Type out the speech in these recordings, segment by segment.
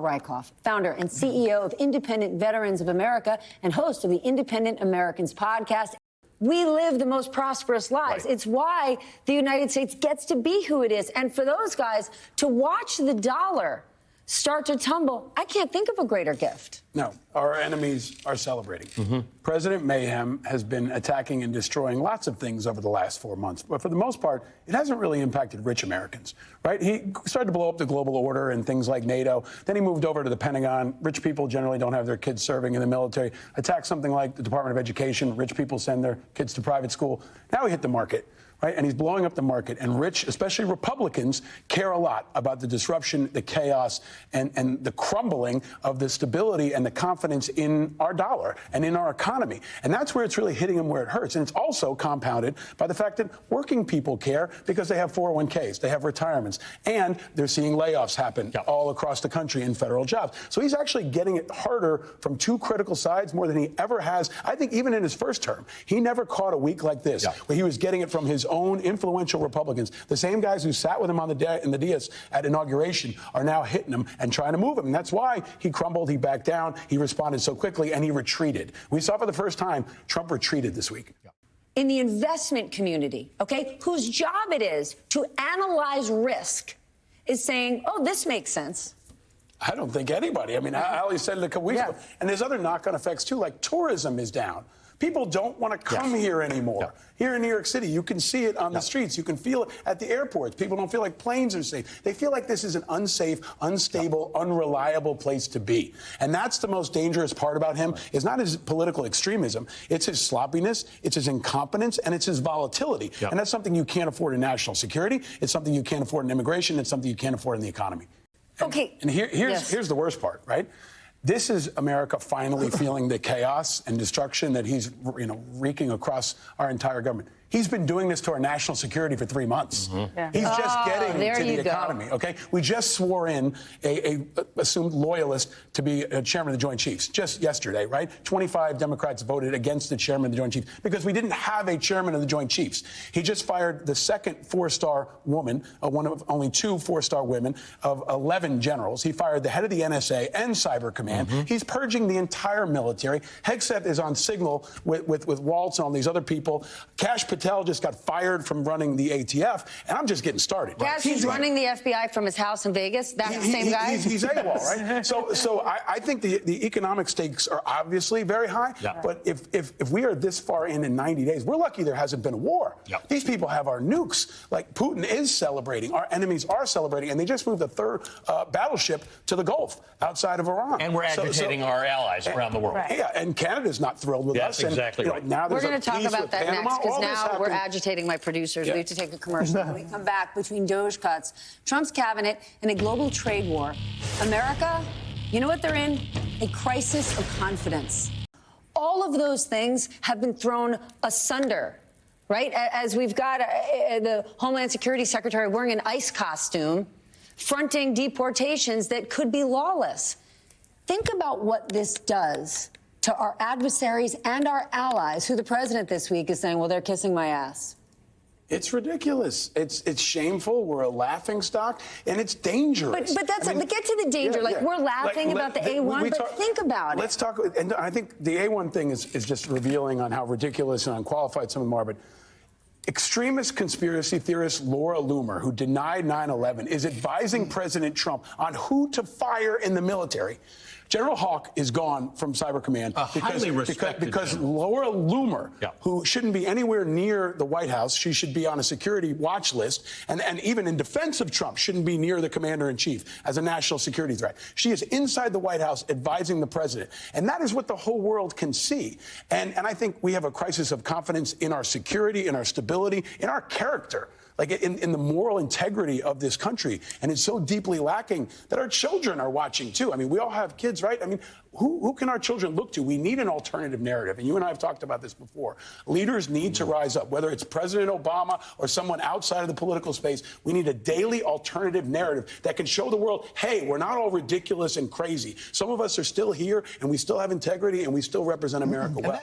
Rykoff, founder and CEO of Independent Veterans of America and host of the Independent Americans podcast. We live the most prosperous lives. Right. It's why the United States gets to be who it is. And for those guys to watch the dollar start to tumble, I can't think of a greater gift. No, our enemies are celebrating. President Mayhem has been attacking and destroying lots of things over the last 4 months. But for the most part, it hasn't really impacted rich Americans, right? He started to blow up the global order and things like NATO. Then he moved over to the Pentagon. Rich people generally don't have their kids serving in the military. Attack something like the Department of Education. Rich people send their kids to private school. Now he hit the market. Right? And he's blowing up the market. And rich, especially Republicans, care a lot about the disruption, the chaos, and the crumbling of the stability and the confidence in our dollar and in our economy. And that's where it's really hitting them where it hurts. And it's also compounded by the fact that working people care because they have 401ks, they have retirements, and they're seeing layoffs happen all across the country in federal jobs. So he's actually getting it harder from two critical sides more than he ever has. I think even in his first term, he never caught a week like this where he was getting it from his own influential Republicans. The same guys who sat with him on in the dais at inauguration are now hitting him and trying to move him. And that's why he crumbled, he backed down, he responded so quickly, and he retreated. We saw for the first time Trump retreated this week. In the investment community, okay, whose job it is to analyze risk, is saying, oh, this makes sense. I don't think anybody. I mean, Ali said it a couple weeks ago. And there's other knock-on effects, too, like tourism is down. People don't want to come here anymore. Here in New York City, you can see it on the streets. You can feel it at the airports. People don't feel like planes are safe. They feel like this is an unsafe, unstable, unreliable place to be. And that's the most dangerous part about him, is not his political extremism. It's his sloppiness, it's his incompetence, and it's his volatility. And that's something you can't afford in national security. It's something you can't afford in immigration. It's something you can't afford in the economy. And here's the worst part, right? This is America finally feeling the chaos and destruction that he's, wreaking across our entire government. He's been doing this to our national security for 3 months. He's just getting to the economy, okay? We just swore in a assumed loyalist to be a chairman of the Joint Chiefs just yesterday, right? 25 Democrats voted against the chairman of the Joint Chiefs because we didn't have a chairman of the Joint Chiefs. He just fired the second four-star woman, one of only 2 four-star women of 11 generals. He fired the head of the NSA and Cyber Command. He's purging the entire military. Hegseth is on signal with Waltz and all these other people. Kash Patel just got fired from running the ATF, and I'm just getting started. Yes, he's running the FBI from his house in Vegas. That's the same guy? He's AWOL, right? So I think the economic stakes are obviously very high, but if we are this far in 90 days, we're lucky there hasn't been a war. These people have our nukes. Like, Putin is celebrating. Our enemies are celebrating, and they just moved a third battleship to the Gulf outside of Iran. And we're agitating our allies around the world. Yeah, and Canada's not thrilled with us. Exactly right. Now we're going to talk about that Panama. next, because now we're agitating my producers. We have to take a commercial. When we come back, between Doge cuts, Trump's cabinet, and a global trade war, America, you know what they're in? A crisis of confidence. All of those things have been thrown asunder, right? As we've got the Homeland Security Secretary wearing an ICE costume, fronting deportations that could be lawless. Think about what this does to our adversaries and our allies, who the president this week is saying, well, they're kissing my ass. It's ridiculous. It's shameful. We're a laughingstock, and it's dangerous. But that's but get to the danger. We're laughing about the A1, but think about it. Let's talk. And I think the A1 thing is just revealing on how ridiculous and unqualified some of them are. But extremist conspiracy theorist Laura Loomer, who denied 9/11, is advising President Trump on who to fire in the military. General Hawk is gone from Cyber Command because Laura Loomer, who shouldn't be anywhere near the White House, she should be on a security watch list, and even in defense of Trump, shouldn't be near the commander-in-chief as a national security threat. She is inside the White House advising the president, and that is what the whole world can see. And I think we have a crisis of confidence in our security, in our stability, in our character. Like in the moral integrity of this country. And it's so deeply lacking that our children are watching, too. I mean, we all have kids, right? I mean, who can our children look to? We need an alternative narrative. And you and I have talked about this before. Leaders need to rise up, whether it's President Obama or someone outside of the political space. We need a daily alternative narrative that can show the world, hey, we're not all ridiculous and crazy. Some of us are still here, and we still have integrity, and we still represent America well.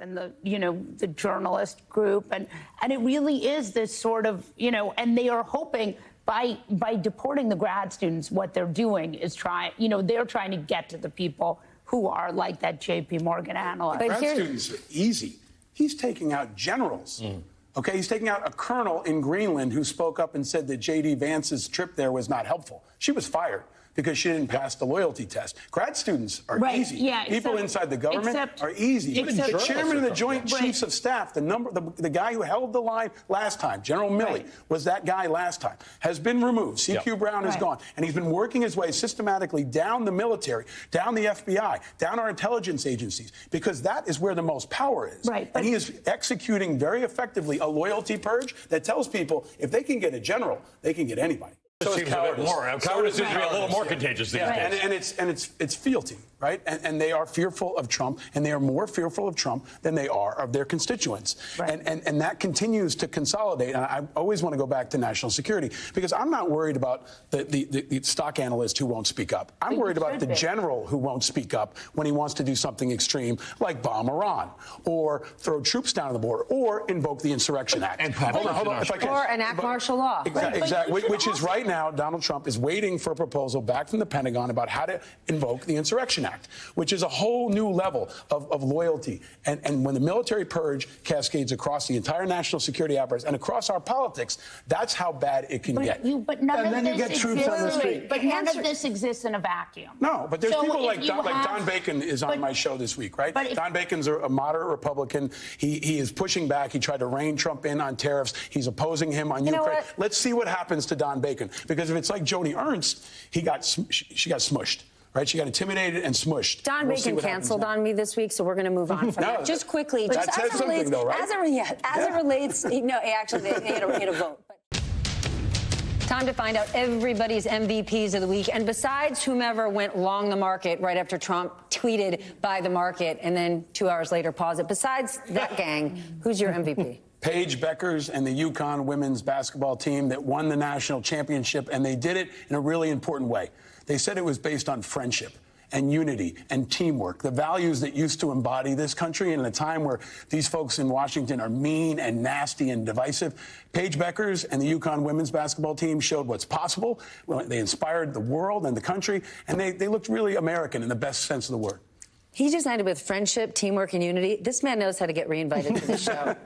And the journalist group, and it really is this sort of, and they are hoping by deporting the grad students, what they're doing is they're trying to get to the people who are like that J.P. Morgan analyst. But grad students are easy. He's taking out generals. Okay, he's taking out a colonel in Greenland who spoke up and said that J.D. Vance's trip there was not helpful. She was fired because she didn't pass the loyalty test. Grad students are easy. Yeah, people inside the government are easy. Even the chairman of the Joint Chiefs of Staff, the guy who held the line last time, General Milley, was that guy last time, has been removed. C.Q. Brown is gone. And he's been working his way systematically down the military, down the FBI, down our intelligence agencies, because that is where the most power is. And he is executing very effectively a loyalty purge that tells people if they can get a general, they can get anybody. So seems a bit more. Cowardice seems to be a little more contagious these days. And it's fealty, right? And they are fearful of Trump, and they are more fearful of Trump than they are of their constituents. And that continues to consolidate. And I always want to go back to national security, because I'm not worried about the stock analyst who won't speak up. I'm worried about the general who won't speak up when he wants to do something extreme, like bomb Iran, or throw troops down on the border, or invoke the Insurrection Act. And hold on, if I can. Or enact martial law. Exactly. Which is right now, Donald Trump is waiting for a proposal back from the Pentagon about how to invoke the Insurrection Act, which is a whole new level of loyalty. And when the military purge cascades across the entire national security apparatus and across our politics, that's how bad it can get. But none and then you get troops on the street. But none of this exists in a vacuum. No, but there's people like Don Bacon is on my show this week, right? Don Bacon's a moderate Republican. He is pushing back. He tried to rein Trump in on tariffs. He's opposing him on Ukraine. Let's see what happens to Don Bacon. Because if it's like Joni Ernst, she got smushed. Right? She got intimidated and smushed. Don Bacon canceled on me this week, so we're going to move on from that. Just quickly. That says something, though, right? As it relates, actually, they had a vote. Time to find out everybody's MVPs of the week. And besides whomever went long the market right after Trump tweeted buy the market and then 2 hours later pause it, besides that gang, who's your MVP? Paige Beckers and the UConn women's basketball team that won the national championship, and they did it in a really important way. They said it was based on friendship and unity and teamwork, the values that used to embody this country in a time where these folks in Washington are mean and nasty and divisive. Paige Beckers and the UConn women's basketball team showed what's possible. They inspired the world and the country, and they looked really American in the best sense of the word. He just ended with friendship, teamwork, and unity. This man knows how to get reinvited to the show.